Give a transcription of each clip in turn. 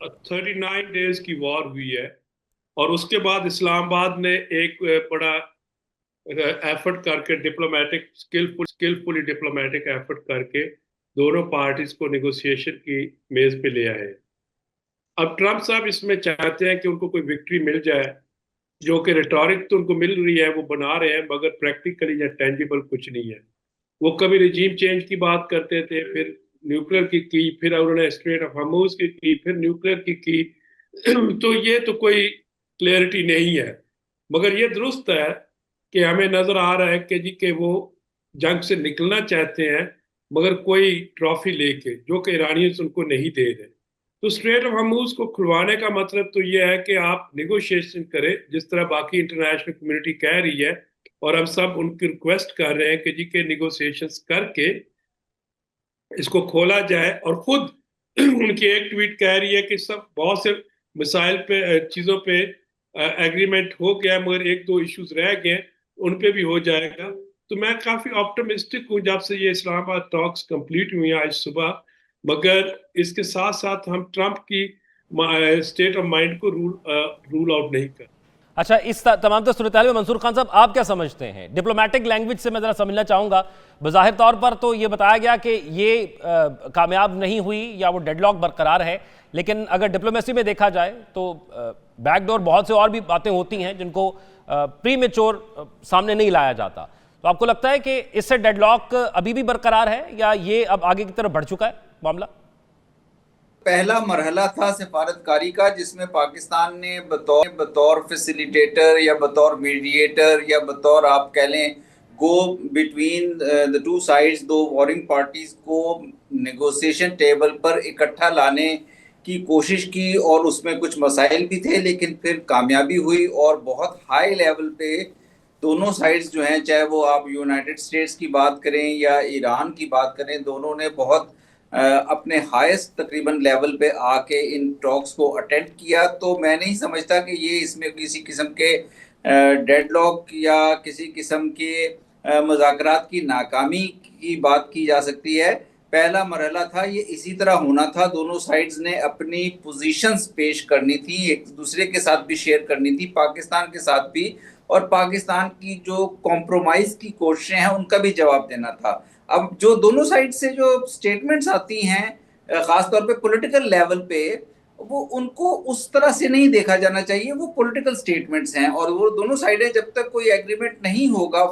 39 days की war हुई है, और उसके बाद इस्लामाबाद ने एक बड़ा एफर्ट करके डिप्लोमेटिक स्किलफुली डिप्लोमेटिक एफर्ट करके दोनों पार्टीज को नेगोशिएशन की मेज पे ले आए। अब ट्रम्प साहब इसमें चाहते हैं कि उनको कोई विक्ट्री मिल जाए, जो कि रिटॉरिक तो उनको मिल रही है, वो बना रहे हैं, मगर प्रैक्टिकली या टेंजिबल कुछ नहीं है। वो कभी रिजीम चेंज की बात करते थे, फिर न्यूक्लियर की, फिर उन्होंने स्ट्रेट ऑफ हार्मोज की, फिर न्यूक्लियर की। तो ये तो कोई क्लैरिटी नहीं है। मगर ये दुरुस्त है कि हमें नजर आ रहा है कि जी कि वो जंग से निकलना चाहते हैं, मगर कोई ट्रॉफी लेके, जो कि ईरानियंस उनको नहीं दे रहे। तो स्ट्रेट ऑफ हार्मूज को खुलवाने का मतलब तो ये है कि आप निगोशिएशन करें, जिस तरह बाकी इंटरनेशनल कम्युनिटी कह रही है, और हम सब उनकी रिक्वेस्ट कर रहे हैं कि जी के निगोशिएशंस करके इसको खोला जाए। और खुद उनकी एक ट्वीट कह रही है कि सब बहुत से मिसाइल पे चीज़ों पे एग्रीमेंट हो गया, मगर एक दो इश्यूज रह गए, उन पे भी हो जाएगा। तो मैं काफ़ी ऑप्टिमिस्टिक हूँ जब से ये इस्लामाबाद टॉक्स कंप्लीट हुई आज सुबह। मगर इसके साथ साथ हम ट्रंप की स्टेट ऑफ माइंड को रूल आउट नहीं कर। अच्छा, इस तमाम सूरत में मंसूर खान साहब आप क्या समझते हैं? डिप्लोमेटिक लैंग्वेज से मैं ज़रा समझना चाहूँगा। बज़ाहिर तौर पर तो ये बताया गया कि ये कामयाब नहीं हुई या वो डेडलॉक बरकरार है, लेकिन अगर डिप्लोमेसी में देखा जाए तो बैकडोर बहुत से और भी बातें होती हैं जिनको प्री मेच्योर सामने नहीं लाया जाता। तो आपको लगता है कि इससे डेडलॉक अभी भी बरकरार है या ये अब आगे की तरफ बढ़ चुका है मामला? पहला मरहला था सिफारतकारी का, जिसमें पाकिस्तान ने बतौर फैसिलिटेटर या बतौर मीडिएटर या बतौर आप कह लें गो बिटवीन द टू साइड्स, दो वॉरिंग पार्टीज को नेगोशिएशन टेबल पर इकट्ठा लाने की कोशिश की, और उसमें कुछ मसाइल भी थे लेकिन फिर कामयाबी हुई। और बहुत हाई लेवल पे दोनों साइड्स जो हैं, चाहे वो आप यूनाइटेड स्टेट्स की बात करें या ईरान की बात करें, दोनों ने बहुत अपने हाईएस्ट तकरीबन लेवल पे आके इन टॉक्स को अटेंड किया। तो मैं नहीं समझता कि ये इसमें किसी किस्म के डेडलॉक या किसी किस्म के मुज़ाकरात की नाकामी की बात की जा सकती है। पहला मरहला था, ये इसी तरह होना था। दोनों साइड्स ने अपनी पोजीशंस पेश करनी थी, एक दूसरे के साथ भी शेयर करनी थी, पाकिस्तान के साथ भी, और पाकिस्तान की जो कॉम्प्रोमाइज़ की कोशिशें हैं उनका भी जवाब देना था। अब जो दोनों साइड से जो स्टेटमेंट्स आती हैं, खासतौर पे पॉलिटिकल लेवल पे, वो उनको उस तरह से नहीं देखा जाना चाहिए। वो पॉलिटिकल स्टेटमेंट्स हैं, और वो दोनों साइडें जब तक कोई एग्रीमेंट नहीं होगा,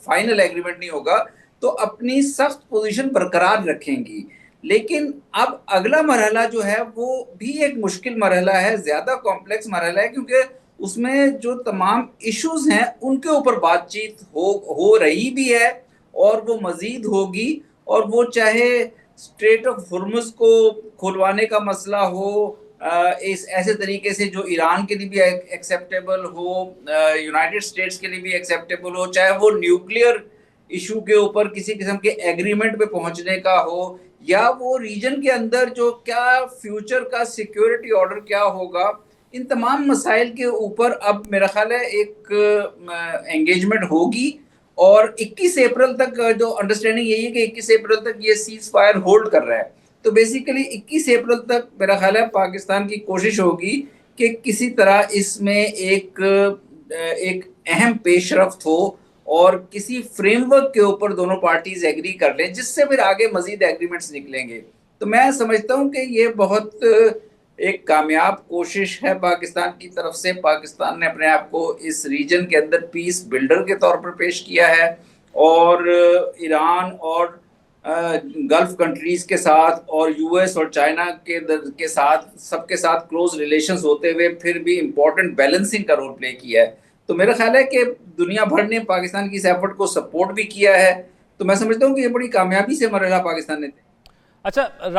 फाइनल एग्रीमेंट नहीं होगा, तो अपनी सख्त पोजीशन बरकरार रखेंगी। लेकिन अब अगला मरहला जो है वो भी एक मुश्किल मरहला है, ज़्यादा कॉम्प्लेक्स मरहला है, क्योंकि उसमें जो तमाम इश्यूज हैं उनके ऊपर बातचीत हो रही भी है, और वो मजीद होगी। और वो चाहे स्ट्रेट ऑफ हुर्मुज को खुलवाने का मसला हो, इस ऐसे तरीके से जो ईरान के लिए भी एक्सेप्टेबल हो, यूनाइटेड स्टेट्स के लिए भी एक्सेप्टेबल हो, चाहे वो न्यूक्लियर इशू के ऊपर किसी किस्म के एग्रीमेंट पे पहुंचने का हो, या वो रीजन के अंदर जो क्या फ्यूचर का सिक्योरिटी ऑर्डर क्या होगा, इन तमाम मसाइल के ऊपर अब मेरा ख्याल है एक एंगेजमेंट होगी। और 21 अप्रैल तक जो अंडरस्टैंडिंग यही है कि 21 अप्रैल तक ये सीज फायर होल्ड कर रहा है। तो बेसिकली 21 अप्रैल तक मेरा ख्याल है पाकिस्तान की कोशिश होगी कि किसी तरह इसमें एक अहम पेशरफ्त हो, और किसी फ्रेमवर्क के ऊपर दोनों पार्टीज एग्री कर लें, जिससे फिर आगे मजीद एग्रीमेंट्स निकलेंगे। तो मैं समझता हूँ कि ये बहुत एक कामयाब कोशिश है पाकिस्तान की तरफ से। पाकिस्तान ने अपने आप को इस रीजन के अंदर पीस बिल्डर के तौर पर पेश किया है, और ईरान और गल्फ कंट्रीज के साथ और यूएस और चाइना के साथ सबके साथ क्लोज रिलेशंस होते हुए फिर भी इम्पोर्टेंट बैलेंसिंग का रोल प्ले किया है। तो मेरा ख्याल है कि दुनिया भर ने पाकिस्तान की इस एफर्ट को सपोर्ट भी किया है। तो मैं समझता हूँ कि ये बड़ी कामयाबी से मरहला पाकिस्तान ने। अच्छा।